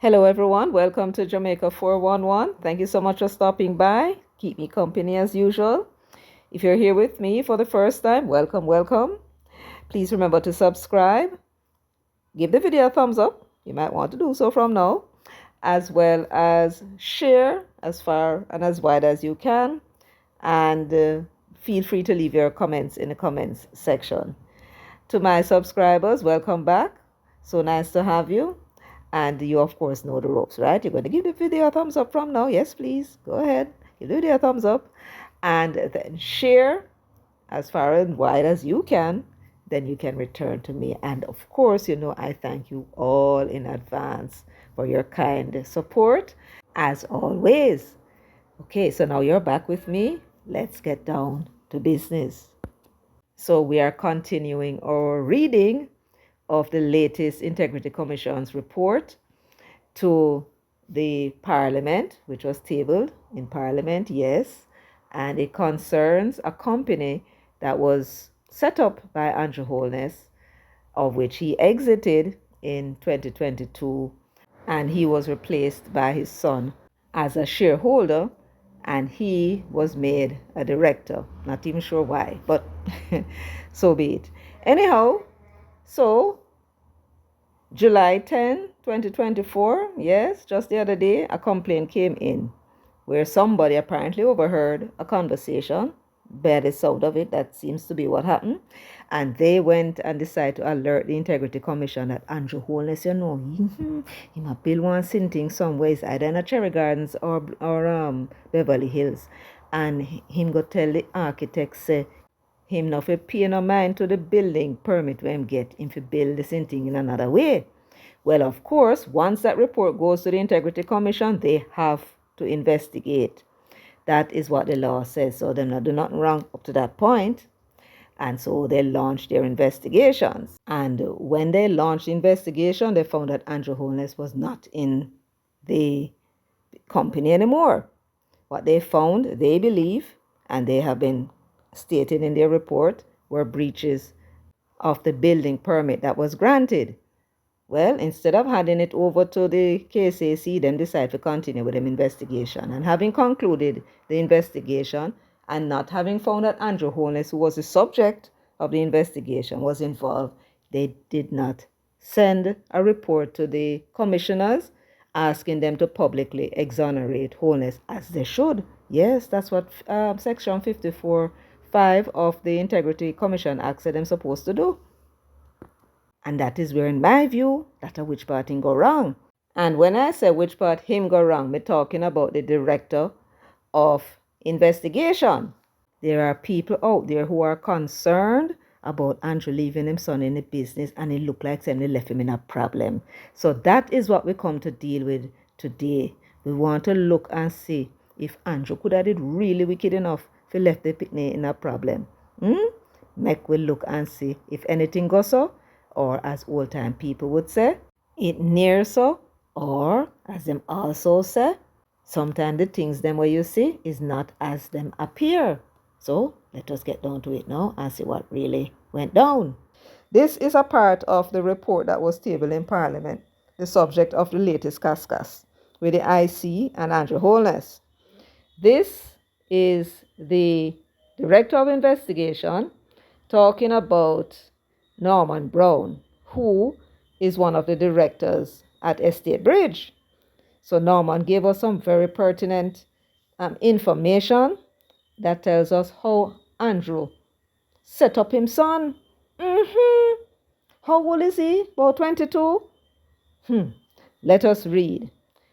Hello, everyone. Welcome to Jamaica 411. Thank you so much for stopping by. Keep me company as usual. If you're here with me for the first time, welcome, welcome. Please remember to subscribe. Give the video a thumbs up. You might want to do so from now, as well as share as far and as wide as you can. And feel free to leave your comments in the comments section. To my subscribers, welcome back. So nice to have you. And you, of course, know the ropes, right? You're going to give the video a thumbs up from now. Yes, please. Go ahead. Give the video a thumbs up. And then share as far and wide as you can. Then you can return to me. And, of course, I thank you all in advance for your kind support, as always. Okay, so now you're back with me. Let's get down to business. So we are continuing our reading of the latest Integrity Commission's report to the Parliament, which was tabled in Parliament, yes, and it concerns a company that was set up by Andrew Holness, of which he exited in 2022, and he was replaced by his son as a shareholder, and he was made a director. Not even sure why, but so be it. Anyhow, so July 10, 2024, yes, just the other day, a complaint came in where somebody apparently overheard a conversation. By the sound of it, that seems to be what happened. And they went and decided to alert the Integrity Commission that Andrew Holness, he might build one sinting somewhere, it's either in a Cherry Gardens or Beverly Hills. And him go tell the architect, say, him not fi pay no mind to the building permit when him get him fi build this thing in another way. Well, of course, once that report goes to the Integrity Commission, they have to investigate. That is what the law says. So they're not do nothing wrong up to that point. And so they launched their investigations. And when they launched the investigation, they found that Andrew Holness was not in the company anymore. What they found, they believe, and they have been stated in their report, were breaches of the building permit that was granted. Well, instead of handing it over to the KCC, them decide to continue with the investigation. And having concluded the investigation and not having found that Andrew Holness, who was the subject of the investigation, was involved, they did not send a report to the commissioners asking them to publicly exonerate Holness, as they should. Yes, that's what Section 54(5) of the Integrity Commission Act said them supposed to do. And that is where, in my view, that a which part him go wrong. And when I say which part him go wrong, me talking about the director of investigation. There are people out there who are concerned about Andrew leaving his son in the business, and it look like somebody left him in a problem. So that is what we come to deal with today. We want to look and see if Andrew could have did really wicked enough to left the picnic in a problem. Make we look and see if anything goes so, or as old time people would say, it near so, or as them also say, sometimes the things them where you see is not as them appear. So let us get down to it now and see what really went down. This is a part of the report that was tabled in Parliament, the subject of the latest cascas with the IC and Andrew Holness. This is the Director of Investigation talking about Norman Brown, who is one of the directors at Estate Bridge. So Norman gave us some very pertinent information that tells us how Andrew set up his son. How old is he? About 22? Let us read.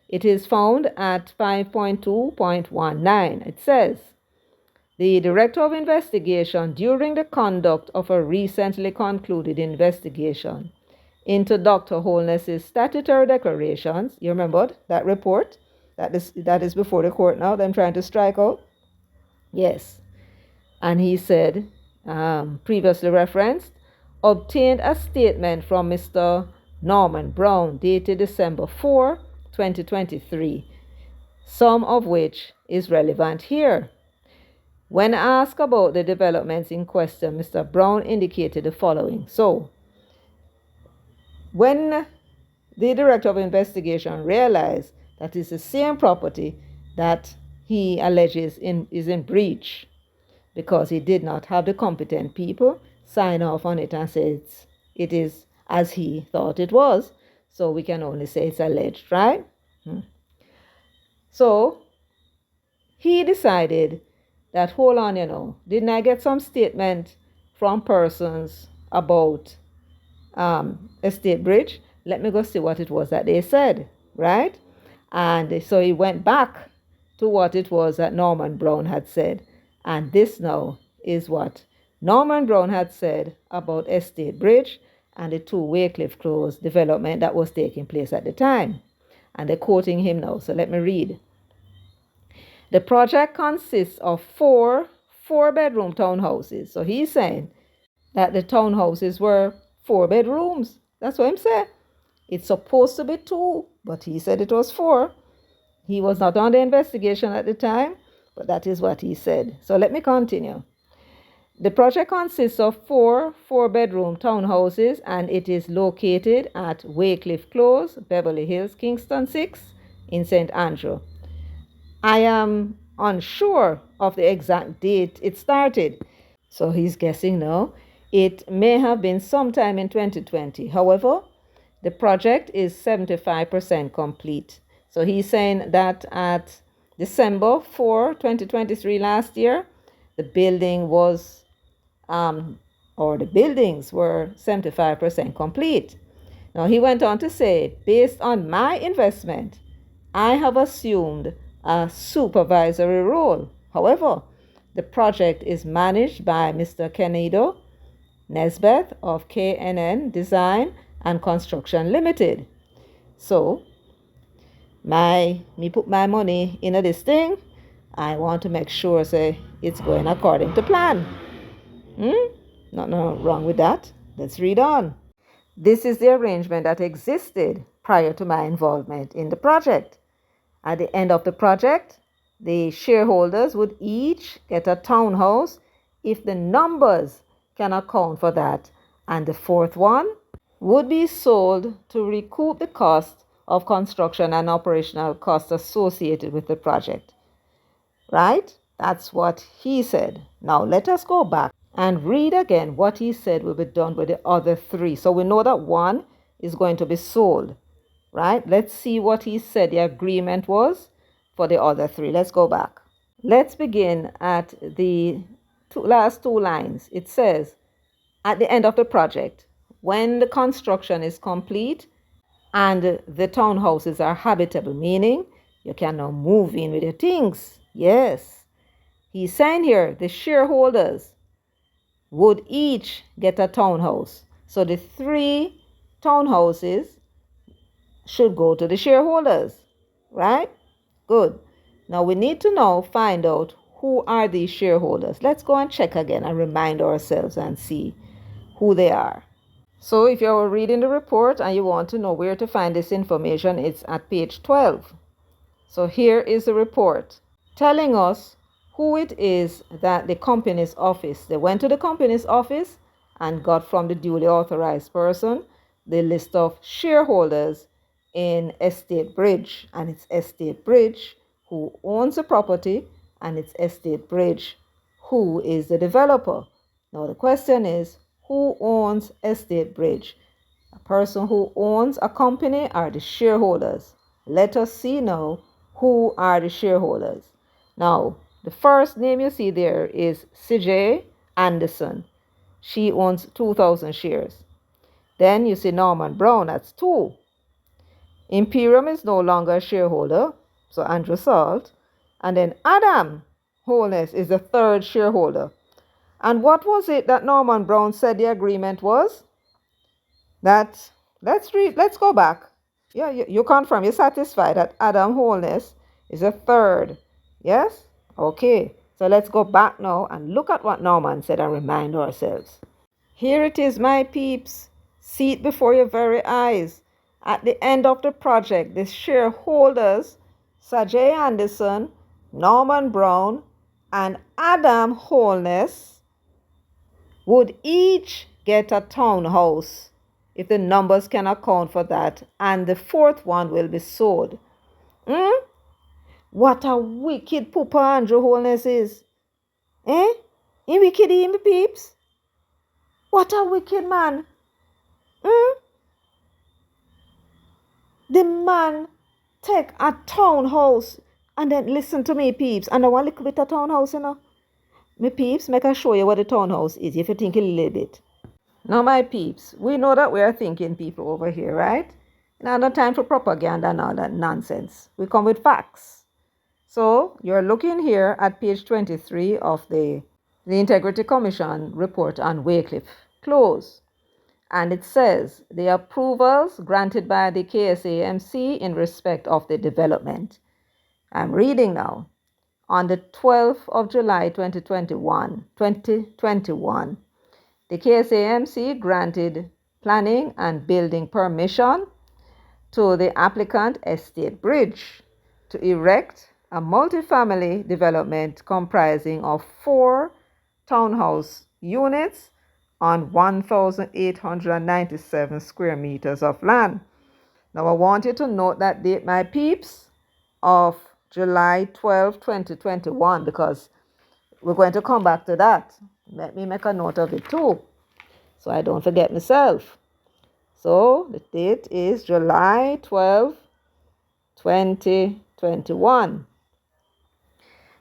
It is found at 5.2.19. It says, the Director of Investigation, during the conduct of a recently concluded investigation into Dr. Holness's statutory declarations, you remember that report? That is before the court now, them trying to strike out? Yes. And he said, previously referenced, obtained a statement from Mr. Norman Brown dated December 4, 2023, some of which is relevant here. When asked about the developments in question, Mr. Brown indicated the following. So, when the director of investigation realized that it's the same property that he alleges is in breach, because he did not have the competent people sign off on it and say it is as he thought it was. So we can only say it's alleged, right? So he decided that, hold on, didn't I get some statement from persons about Estate Bridge? Let me go see what it was that they said, right? And so he went back to what it was that Norman Brown had said. And this now is what Norman Brown had said about Estate Bridge and the 2 Wycliffe Close development that was taking place at the time. And they're quoting him now. So let me read. The project consists of 4 4-bedroom townhouses. So he's saying that the townhouses were 4 bedrooms. That's what I'm saying. It's supposed to be 2, but he said it was 4. He was not on the investigation at the time, but that is what he said. So let me continue. The project consists of 4 4-bedroom townhouses, and it is located at Wycliffe Close, Beverly Hills, Kingston 6 in St. Andrew. I am unsure of the exact date it started. So he's guessing now. It may have been sometime in 2020. However, the project is 75% complete. So he's saying that at December 4, 2023 last year, the building was, or the buildings were 75% complete. Now he went on to say, based on my investment, I have assumed a supervisory role. However, the project is managed by Mr. Kenedo Nesbeth of KNN Design and Construction Limited. So, me put my money in this thing. I want to make sure say it's going according to plan. Nothing wrong with that. Let's read on. This is the arrangement that existed prior to my involvement in the project. At the end of the project, the shareholders would each get a townhouse if the numbers can account for that, and the 4th one would be sold to recoup the cost of construction and operational costs associated with the project. Right? That's what he said. Now let us go back and read again what he said will be done with the other 3. So we know that 1 is going to be sold. Right? Let's see what he said the agreement was for the other 3. Let's go back. Let's begin at the last 2 lines. It says, at the end of the project, when the construction is complete and the townhouses are habitable, meaning you can now move in with your things. Yes. He's saying here the shareholders would each get a townhouse. So the 3 townhouses should go to the shareholders, right? Good. Now we need to now find out who are these shareholders. Let's go and check again and remind ourselves and see who they are. So if you're reading the report and you want to know where to find this information, it's at page 12. So here is the report telling us who it is that the company's office, they went to the company's office and got from the duly authorized person the list of shareholders in Estate Bridge. And it's Estate Bridge who owns the property, and it's Estate Bridge who is the developer. Now the question is, who owns Estate Bridge? A person who owns a company are the shareholders. Let us see now who are the shareholders. Now, the first name you see there is CJ Anderson. She owns 2,000 shares. Then you see Norman Brown, that's 2. Imperium is no longer a shareholder, so Andrew Salt. And then Adam Holness is the 3rd shareholder. And what was it that Norman Brown said the agreement was? That, let's go back. Yeah, you confirm, you're satisfied that Adam Holness is a 3rd. Yes? Okay. So let's go back now and look at what Norman said and remind ourselves. Here it is, my peeps. See it before your very eyes. At the end of the project, the shareholders, Sajay Anderson, Norman Brown, and Adam Holness would each get a townhouse if the numbers can account for that, and the fourth one will be sold. What a wicked pooper Andrew Holness is. Eh? He wicked, me peeps? What a wicked man. The man take a townhouse and then listen to me, peeps. And I want a little bit of townhouse, Me peeps, make I show you what the townhouse is if you think a little bit. Now, my peeps, we know that we are thinking people over here, right? Now, no time for propaganda and all that nonsense. We come with facts. So, you're looking here at page 23 of the Integrity Commission report on Wycliffe Close. And it says the approvals granted by the KSAMC in respect of the development. I'm reading now. On the 12th of July 2021, the KSAMC granted planning and building permission to the applicant Estate Bridge to erect a multifamily development comprising of 4 townhouse units on 1,897 square meters of land. Now, I want you to note that date, my peeps, of July 12, 2021, because we're going to come back to that. Let me make a note of it too, so I don't forget myself. So, the date is July 12, 2021.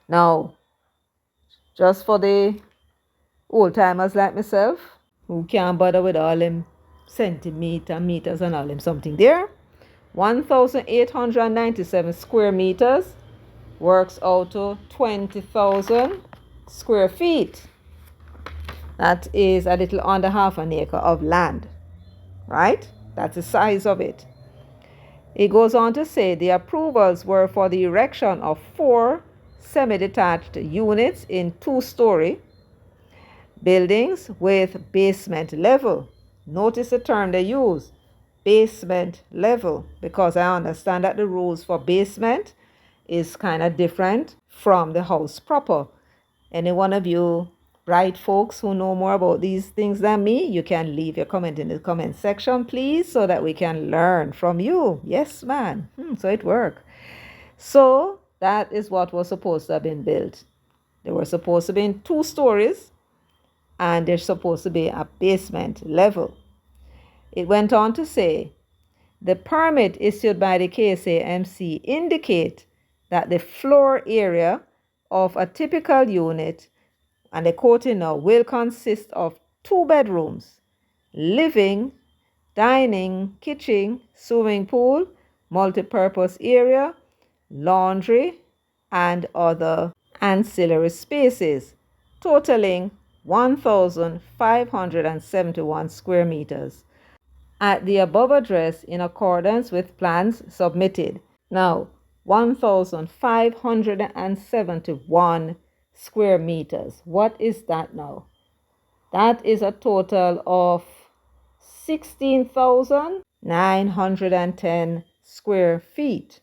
Now, just for the old-timers like myself, who can't bother with all them meters and all them something there, 1,897 square meters works out to 20,000 square feet. That is a little under half an acre of land, right? That's the size of it. It goes on to say the approvals were for the erection of 4 semi-detached units in 2-story buildings with basement level. Notice the term they use, basement level, because I understand that the rules for basement is kind of different from the house proper. Any one of you bright folks who know more about these things than me, you can leave your comment in the comment section, please, so that we can learn from you. Yes, man. So it worked. So that is what was supposed to have been built. They were supposed to be in 2 stories, and there's supposed to be a basement level. It went on to say, the permit issued by the KSAMC indicate that the floor area of a typical unit, and the quoting now, will consist of 2 bedrooms, living, dining, kitchen, swimming pool, multi-purpose area, laundry, and other ancillary spaces, totaling 1,571 square meters at the above address in accordance with plans submitted. Now, 1,571 square meters. What is that now? That is a total of 16,910 square feet.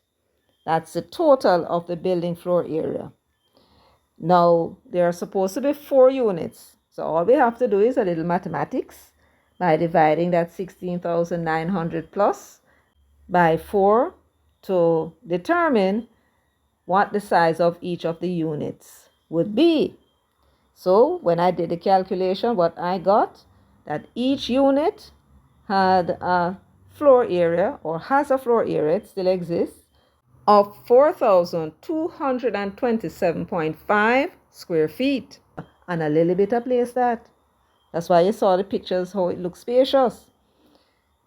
That's the total of the building floor area. Now, there are supposed to be 4 units. So all we have to do is a little mathematics by dividing that 16,900 plus by 4 to determine what the size of each of the units would be. So when I did the calculation, what I got, that each unit had a floor area, or has a floor area, it still exists, of 4,227.5 square feet. And a little bit of place that. That's why you saw the pictures, how it looks spacious.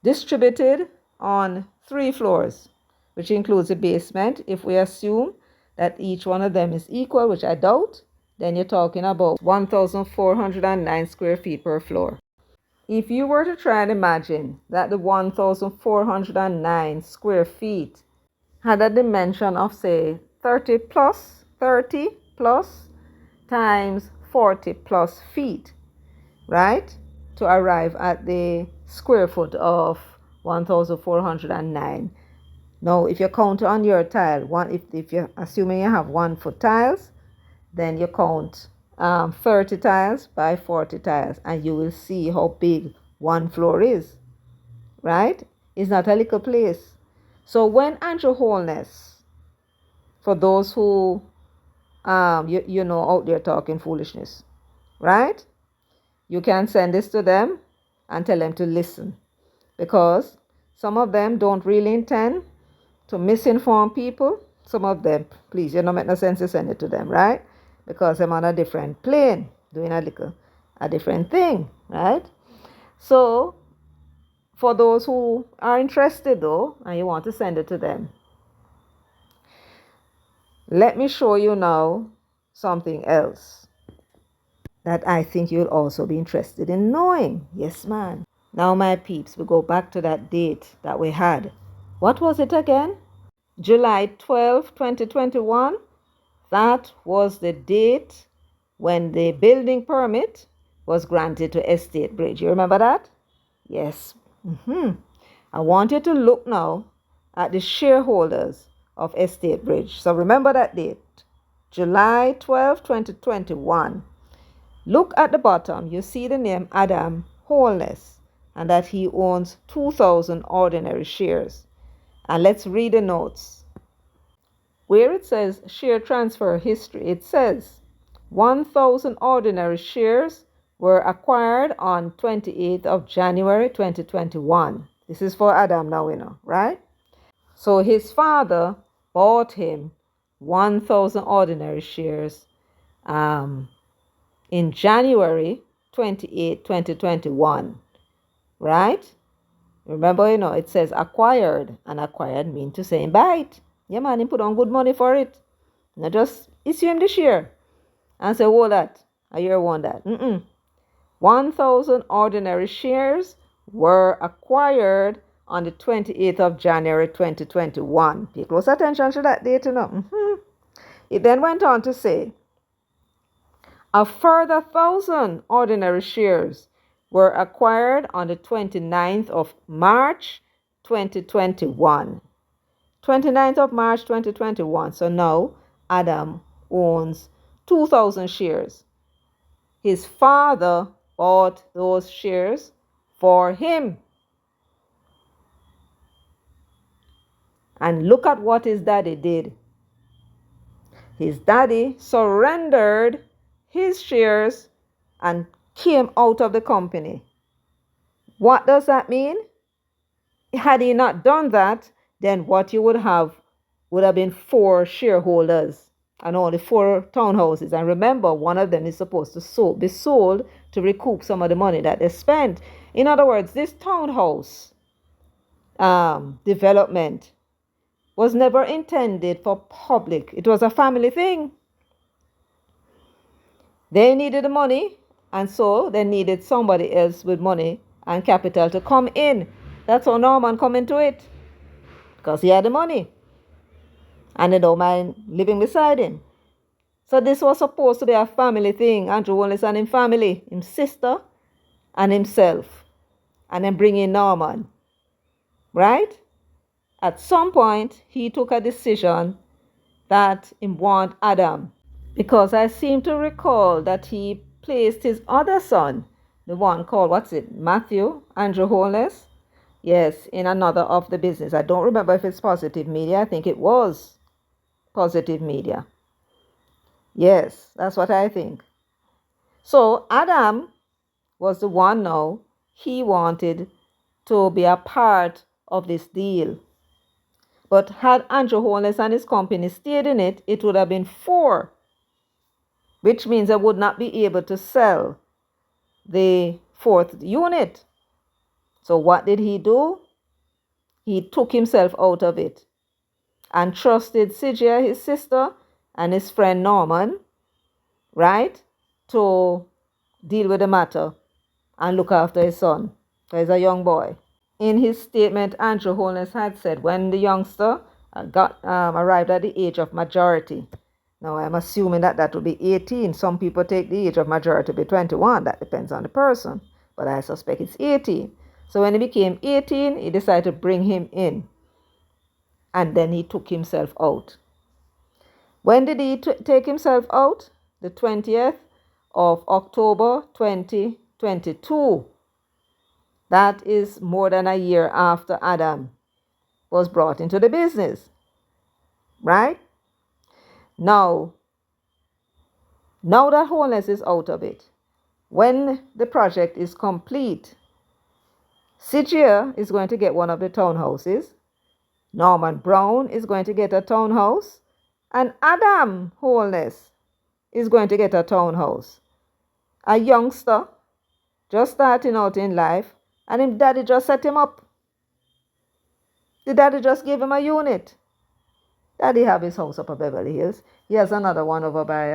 Distributed on 3 floors, which includes a basement. If we assume that each one of them is equal, which I doubt, then you're talking about 1,409 square feet per floor. If you were to try and imagine that the 1,409 square feet had a dimension of, say, 30 plus times 40 plus feet, right? To arrive at the square foot of 1,409. Now, if you count on your tile, if you're assuming you have 1 foot tiles, then you count 30 tiles by 40 tiles, and you will see how big 1 floor is. right? It's not a little place. So when Andrew Holness, for those who you know out there talking foolishness, right? You can send this to them and tell them to listen, because some of them don't really intend to misinform people. Some of them, please, you know, make no sense to send it to them, right? Because I'm on a different plane doing a different thing, right? So for those who are interested though, and you want to send it to them, let me show you now something else that I think you'll also be interested in knowing. Yes, man. Now, my peeps, we go back to that date that we had. What was it again? July 12, 2021. That was the date when the building permit was granted to Estate Bridge. You remember that? Yes. I want you to look now at the shareholders of Estate Bridge. So remember that date, July 12, 2021. Look at the bottom. You see the name Adam Holness, and that he owns 2,000 ordinary shares. And let's read the notes. Where it says share transfer history, it says 1,000 ordinary shares were acquired on 28th of January 2021. This is for Adam now, you know, right? So his father bought him 1,000 ordinary shares in January 28, 2021, right? Remember, you know, it says acquired, and acquired means to say buy it. Yeah, man, he put on good money for it. Not just issue him the share and say, oh, that, I hear one that. 1,000 ordinary shares were acquired on the 28th of January 2021. Pay close attention to that date, you know. It then went on to say, a further 1,000 ordinary shares were acquired on the 29th of March 2021. 29th of March 2021. So now Adam owns 2,000 shares. His father bought those shares for him. And look at what his daddy did. His daddy surrendered his shares and came out of the company. What does that mean? Had he not done that, then what you would have been 4 shareholders and only 4 townhouses. And remember, one of them is supposed to be sold to recoup some of the money that they spent. In other words, this townhouse development was never intended for public. It was a family thing. They needed the money, and so they needed somebody else with money and capital to come in. That's how Norman come into it, because he had the money and they don't mind living beside him. So this was supposed to be a family thing. Andrew Holness and his family, his sister and himself, and then bring in Norman, right? At some point, he took a decision that he want Adam, because I seem to recall that he placed his other son, the one called, Matthew, Andrew Holness, yes, in another of the business. I don't remember if it's Positive Media. I think it was Positive Media. Yes, that's what I think. So Adam was the one now. He wanted to be a part of this deal. But had Andrew Holness and his company stayed in it, it would have been 4, which means they would not be able to sell the 4th unit. So what did he do? He took himself out of it and trusted Sigia, his sister, and his friend Norman, right, to deal with the matter and look after his son. He's a young boy. In his statement, Andrew Holness had said when the youngster arrived at the age of majority. Now, I'm assuming that would be 18. Some people take the age of majority to be 21. That depends on the person. But I suspect it's 18. So when he became 18, he decided to bring him in. And then he took himself out. When did he take himself out? The 20th of October 2022. That is more than a year after Adam was brought into the business, right? Now that wholeness is out of it, when the project is complete, Sitchia is going to get one of the townhouses. Norman Brown is going to get a townhouse. And Adam Wholeness is going to get a townhouse. A youngster just starting out in life, and his daddy just set him up. The daddy just gave him a unit. Daddy have his house up at Beverly Hills. He has another one over by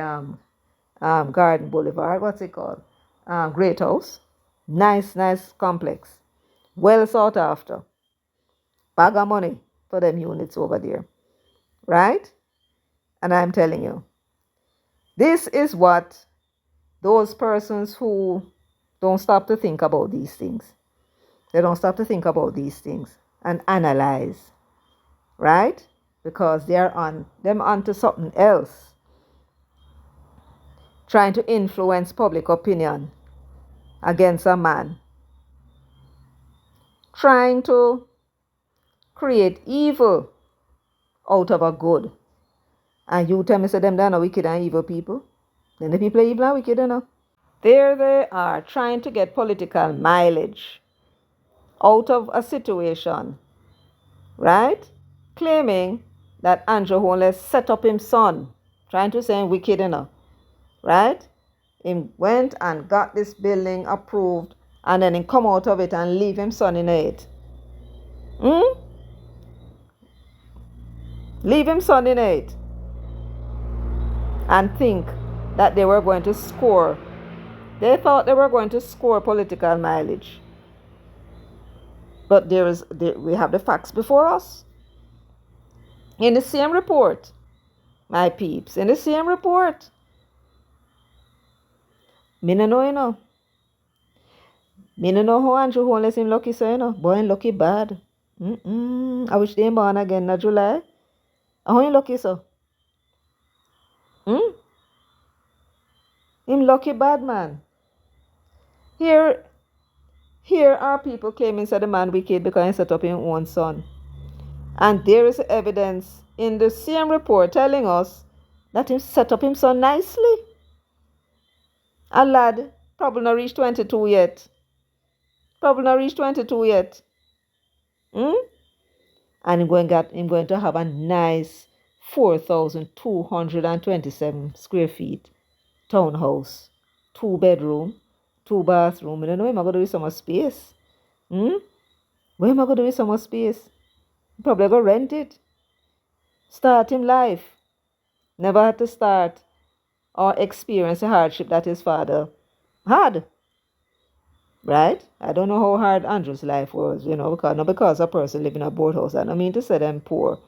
Garden Boulevard. What's it called? Great House. Nice complex. Well sought after. Bag of money for them units over there. Right? And I'm telling you, this is what those persons who don't stop to think about these things. They don't stop to think about these things and analyze. Right? Because they're onto something else. Trying to influence public opinion against a man. Trying to create evil out of a good. And you tell me, say them they're not wicked and evil people. Then the people are evil and wicked, you know. There they are trying to get political mileage out of a situation, right? Claiming that Andrew Holness set up his son, trying to say him wicked, you know, right? He went and got this building approved and then he come out of it and leave him son in it. Leave him son in it. And think that they were going to score. They thought they were going to score political mileage. But we have the facts before us. In the same report, my peeps, in the same report, me no know, you know. Me no know how Andrew Holness him lucky, so you know. Boy, him lucky bad. I wish they born again in July. How him lucky, so? Him lucky bad, man. Here are people claiming that the man wicked because he set up his own son. And there is evidence in the same report telling us that he set up his son nicely. A lad probably not reached 22 yet. And him going to have a nice 4,227 square feet townhouse, 2 bedroom, 2 bathroom. I don't know where am I going to do with so much space. Where am I going to do with so much space? Probably go rent it. Start him life. Never had to start or experience the hardship that his father had. Right? I don't know how hard Andrew's life was, you know, because a person living in a boardhouse. I don't mean to say them poor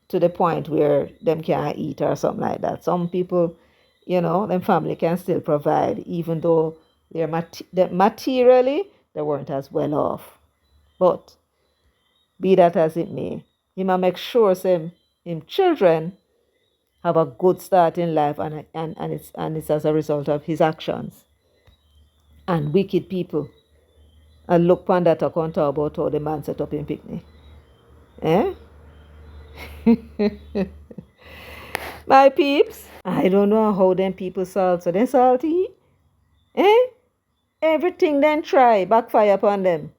to the point where them can't eat or something like that. Some people, you know, them family can still provide, even though they're materially they weren't as well off. But be that as it may, he might make sure him children have a good start in life, and it's as a result of his actions. And wicked people and look upon that account about how the man set up in picnic. Eh? My peeps, I don't know how them people salt, so they salty. Eh? Everything then try backfire upon them.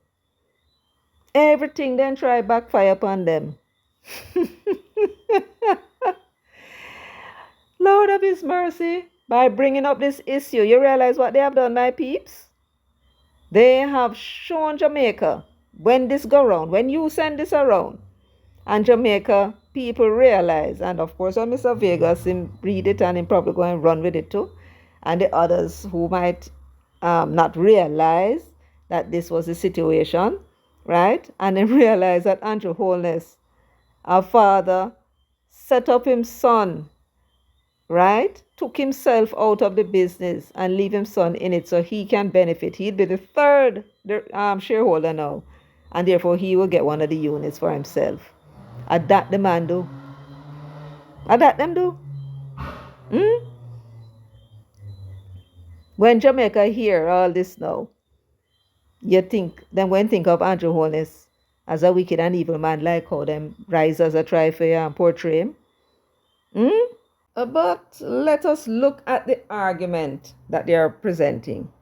Everything then try backfire upon them. Lord of his mercy, by bringing up this issue, you realize what they have done, my peeps? They have shown Jamaica, when this go around, when you send this around, and Jamaica people realize, and of course when Mr. Vegas him read it and him probably go and run with it too, and the others who might not realize that this was the situation, right? And then realize that Andrew Holness, our father, set up his son, right? Took himself out of the business and leave his son in it so he can benefit. He'd be the third shareholder now, and therefore he will get one of the units for himself. And that the man do. And that them do. When Jamaica hear all this now, You think them when think of Andrew Holness as a wicked and evil man, like how them rise as a try for you and portray him. Hmm? But let us look at the argument that they are presenting.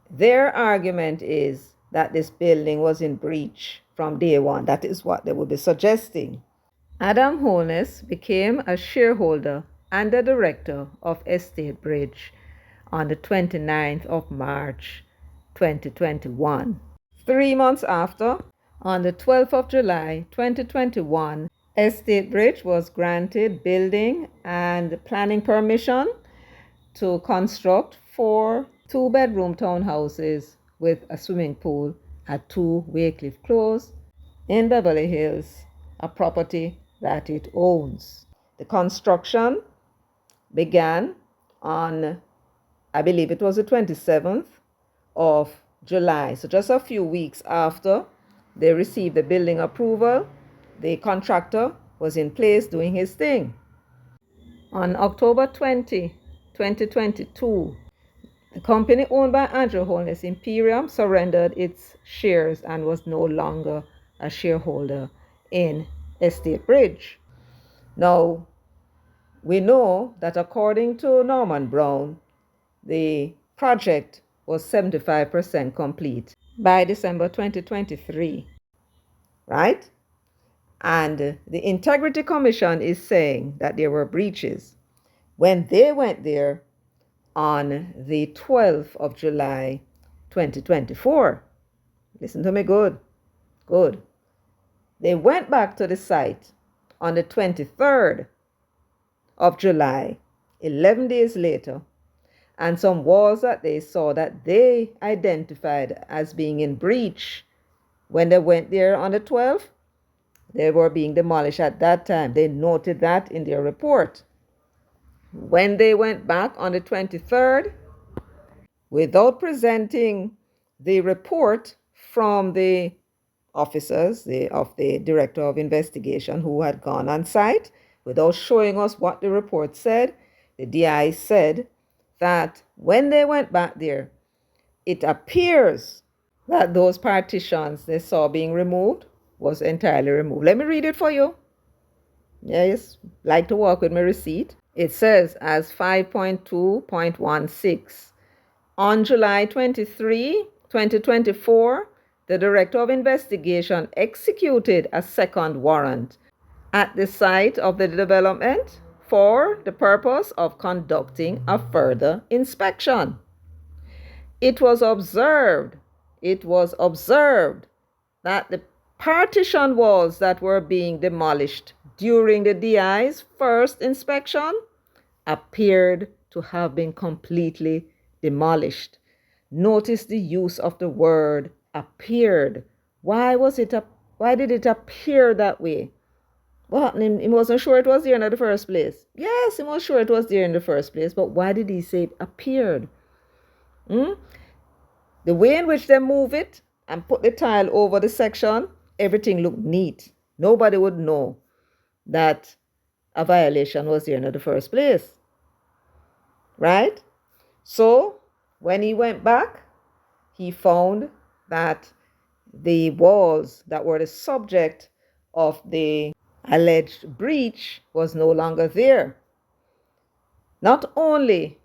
Their argument is that this building was in breach from day one. That is what they would be suggesting. Adam Holness became a shareholder and a director of Estate Bridge on the 29th of March 2021. 3 months after, on the 12th of July 2021, Estate Bridge was granted building and planning permission to construct 4 two-bedroom townhouses with a swimming pool at 2 Waycliffe Close in Beverly Hills, a property that it owns. The construction began on, I believe it was the 27th of July. So just a few weeks after they received the building approval, the contractor was in place doing his thing. On October 20, 2022, the company owned by Andrew Holness, Imperium, surrendered its shares and was no longer a shareholder in Estate Bridge. Now, we know that according to Norman Brown, the project was 75% complete by December 2023, right? And the Integrity Commission is saying that there were breaches. When they went there on the 12th of July 2024, listen to me good, good. They went back to the site on the 23rd of July, 11 days later, and some walls that they saw that they identified as being in breach when they went there on the 12th, they were being demolished at that time. They noted that in their report. When they went back on the 23rd, without presenting the report from the officers of the director of investigation who had gone on site, without showing us what the report said, the DI said that when they went back there, it appears that those partitions they saw being removed was entirely removed. Let me read it for you. Yes, like to work with my receipt. It says as 5.2.16. On July 23, 2024, the Director of Investigation executed a second warrant at the site of the development for the purpose of conducting a further inspection. It was observed that the partition walls that were being demolished during the DI's first inspection appeared to have been completely demolished. Notice the use of the word appeared. Why did it appear that way? Well, he wasn't sure it was there in the first place. Yes, he was sure it was there in the first place, but why did he say it appeared? The way in which they move it and put the tile over the section, everything looked neat. Nobody would know that a violation was there in the first place. Right? So, when he went back, he found that the walls that were the subject of the alleged breach was no longer there. Not only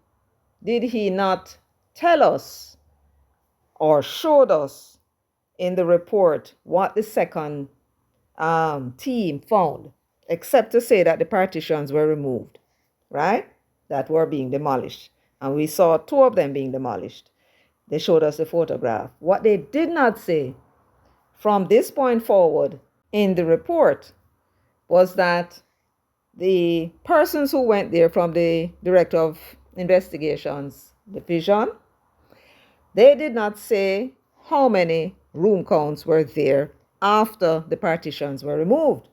did he not tell us or showed us in the report what the second team found, except to say that the partitions were removed, right? That were being demolished. And we saw 2 of them being demolished. They showed us the photograph. What they did not say from this point forward in the report was that the persons who went there from the Director of Investigations Division, they did not say how many room counts were there after the partitions were removed.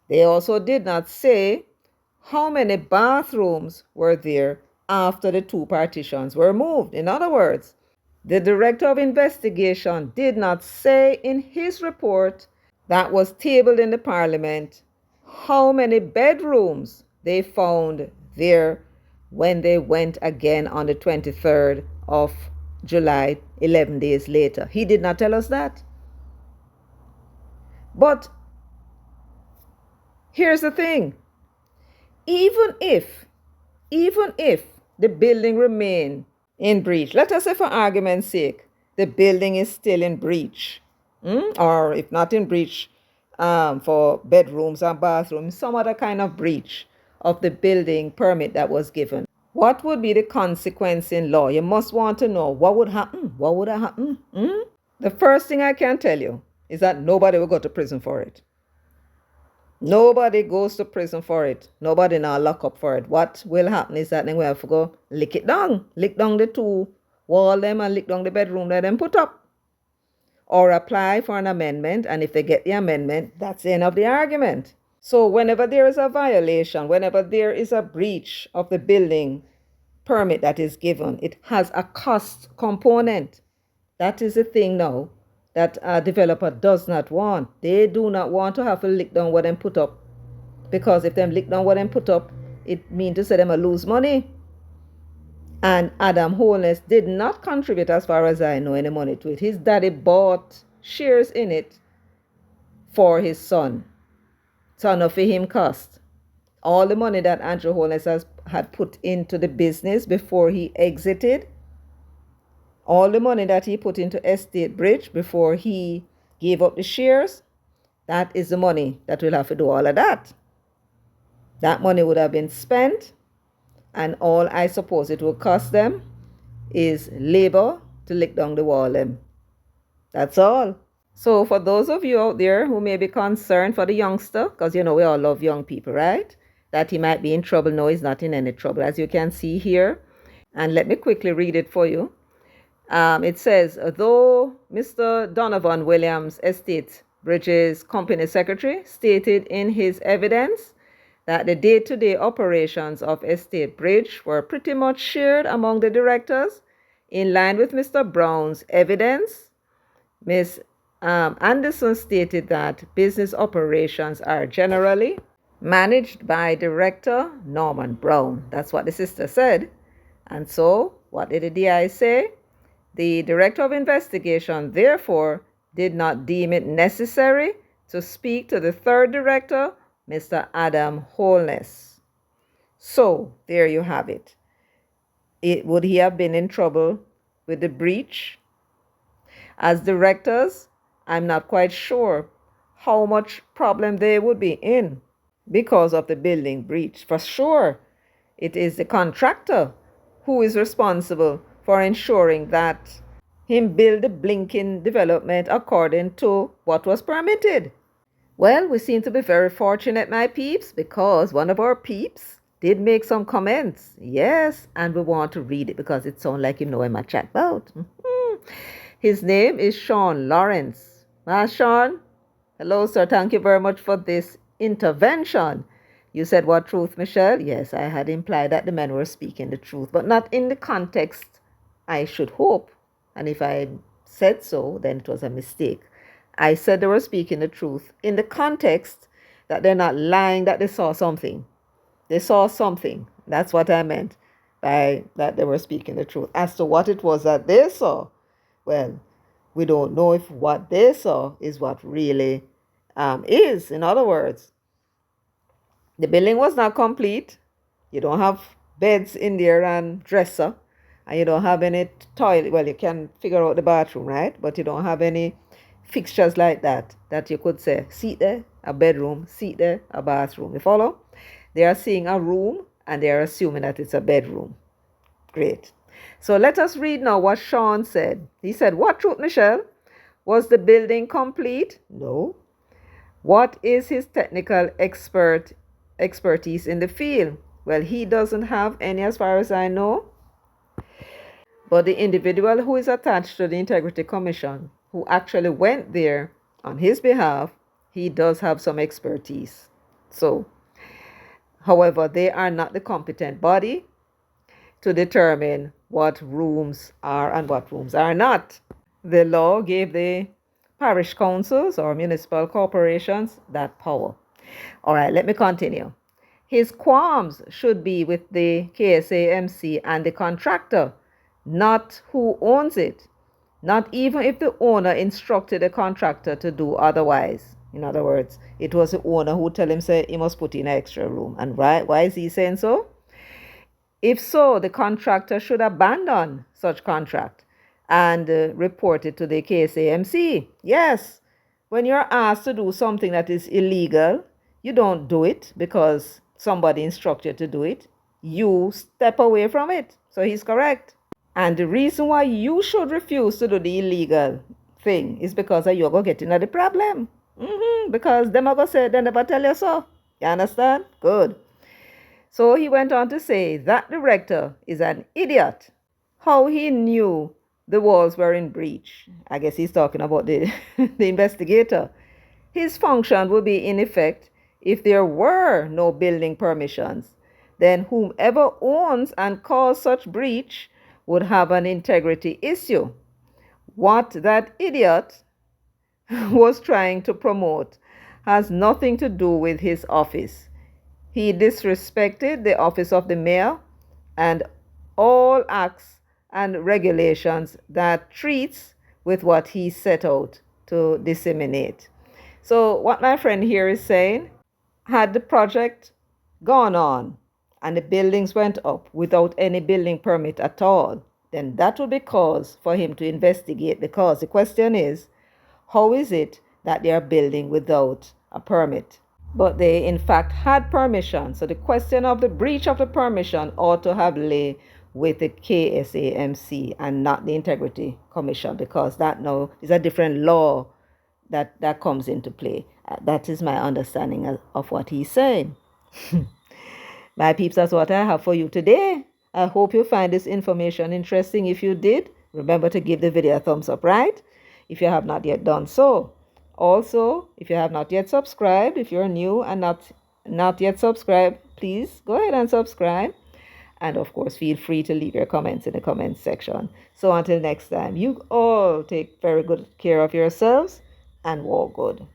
They also did not say how many bathrooms were there after the 2 partitions were removed. In other words, the Director of Investigation did not say in his report that was tabled in the Parliament how many bedrooms they found there when they went again on the 23rd of July, 11 days later. He did not tell us that. But here's the thing. Even if the building remain in breach, let us say for argument's sake, the building is still in breach, or if not in breach, for bedrooms and bathrooms, some other kind of breach of the building permit that was given. What would be the consequence in law? You must want to know what would happen. What would happen? The first thing I can tell you is that nobody will go to prison for it. Nobody goes to prison for it. Nobody now lock up for it. What will happen is that they will have to go lick it down. Lick down the two wall them and lick down the bedroom that them put up. Or apply for an amendment, and if they get the amendment, that's the end of the argument. So whenever there is a violation, whenever there is a breach of the building permit that is given, it has a cost component. That is the thing now that a developer does not want. They do not want to have to lick down what them put up. Because if them lick down what them put up, it means to say them will lose money. And Adam Holness did not contribute, as far as I know, any money to it. His daddy bought shares in it for his son. So enough for him cost. All the money that Andrew Holness had put into the business before he exited, all the money that he put into Estate Bridge before he gave up the shares, that is the money that will have to do all of that. That money would have been spent, and all I suppose it will cost them is labor to lick down the wall them. That's all. So for those of you out there who may be concerned for the youngster, because we all love young people, right? That he might be in trouble. No, he's not in any trouble, as you can see here. And let me quickly read it for you. It says, though Mr. Donovan Williams, Estate Bridges Company Secretary, stated in his evidence that the day-to-day operations of Estate Bridge were pretty much shared among the directors, in line with Mr. Brown's evidence, Ms. Anderson stated that business operations are generally managed by Director Norman Brown. That's what the sister said. And so, what did the DI say? The Director of Investigation, therefore, did not deem it necessary to speak to the third director, Mr. Adam Holness. So, there you have it. Would he have been in trouble with the breach? As directors, I'm not quite sure how much problem they would be in because of the building breach. For sure, it is the contractor who is responsible for ensuring that him build the blinking development according to what was permitted. Well, we seem to be very fortunate, my peeps, because one of our peeps did make some comments. Yes, and we want to read it because it sounds like him in my chat about. His name is Sean Lawrence. Sean, hello, sir. Thank you very much for this intervention. You said what truth, Michelle? Yes, I had implied that the men were speaking the truth, but not in the context I should hope. And if I said so, then it was a mistake. I said they were speaking the truth in the context that they're not lying, that they saw something. They saw something. That's what I meant by that they were speaking the truth. As to what it was that they saw, well, we don't know if what they saw is what really is. In other words, the building was not complete. You don't have beds in there and dresser. And you don't have any toilet. Well, you can figure out the bathroom, right? But you don't have any fixtures like that you could say, seat there, a bedroom, seat there, a bathroom. You follow? They are seeing a room and they are assuming that it's a bedroom. Great. So let us read now what Sean said. He said, what truth, Michelle? Was the building complete? No. What is his technical expertise in the field? Well, he doesn't have any as far as I know. But the individual who is attached to the Integrity Commission, who actually went there on his behalf, he does have some expertise. So, however, they are not the competent body to determine what rooms are and what rooms are not. The law gave the parish councils or municipal corporations that power. All right, let me continue. His qualms should be with the KSAMC and the contractor not who owns it, not even if the owner instructed the contractor to do otherwise. In other words, it was the owner who tell him say he must put in an extra room. And why is he saying so? If so, the contractor should abandon such contract and report it to the KSAMC. Yes, when you're asked to do something that is illegal, you don't do it because somebody instructed you to do it. You step away from it. So he's correct. And the reason why you should refuse to do the illegal thing is because you're going to get into the problem. Because them are going to say, they never tell you so. You understand? Good. So he went on to say that director is an idiot. How he knew the walls were in breach. I guess he's talking about the investigator. His function would be in effect if there were no building permissions. Then whomever owns and caused such breach would have an integrity issue. What that idiot was trying to promote has nothing to do with his office. He disrespected the office of the mayor and all acts and regulations that treats with what he set out to disseminate. So what my friend here is saying, had the project gone on and the buildings went up without any building permit at all, then that would be cause for him to investigate, because the question is, how is it that they are building without a permit? But they in fact had permission. So the question of the breach of the permission ought to have lay with the KSAMC and not the Integrity Commission, because that now is a different law that comes into play. That is my understanding of what he's saying. My peeps, that's what I have for you today. I hope you find this information interesting. If you did, remember to give the video a thumbs up, right? If you have not yet done so. Also, if you have not yet subscribed, if you're new and not yet subscribed, please go ahead and subscribe. And of course, feel free to leave your comments in the comments section. So until next time, you all take very good care of yourselves and walk good.